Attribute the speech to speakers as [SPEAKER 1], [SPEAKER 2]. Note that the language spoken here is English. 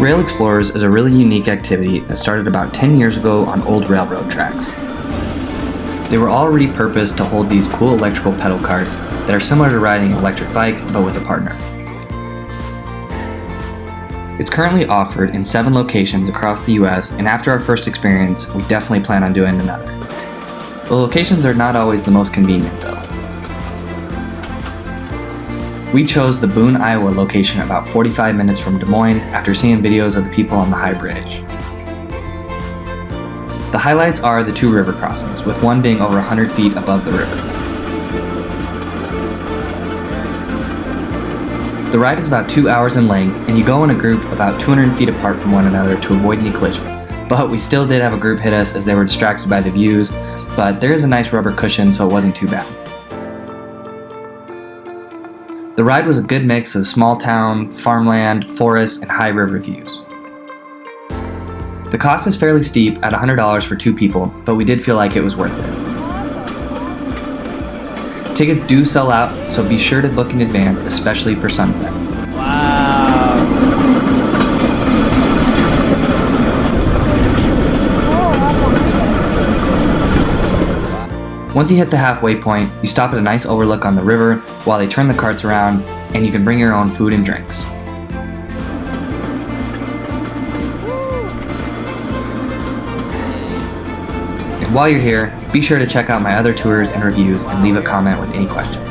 [SPEAKER 1] Rail Explorers is a really unique activity that started about 10 years ago on old railroad tracks. They were all repurposed to hold these cool electrical pedal carts that are similar to riding an electric bike but with a partner. It's currently offered in 7 locations across the US, and after our first experience, we definitely plan on doing another. The locations are not always the most convenient though. We chose the Boone, Iowa location about 45 minutes from Des Moines after seeing videos of the people on the high bridge. The highlights are the 2 river crossings, with one being over 100 feet above the river. The ride is about 2 hours in length, and you go in a group about 200 feet apart from one another to avoid any collisions. But we still did have a group hit us as they were distracted by the views, but there is a nice rubber cushion so it wasn't too bad. The ride was a good mix of small town, farmland, forest, and high river views. The cost is fairly steep at $100 for 2 people, but we did feel like it was worth it. Tickets do sell out, so be sure to book in advance, especially for sunset.
[SPEAKER 2] Wow.
[SPEAKER 1] Once you hit the halfway point, you stop at a nice overlook on the river while they turn the carts around, and you can bring your own food and drinks. And while you're here, be sure to check out my other tours and reviews and leave a comment with any questions.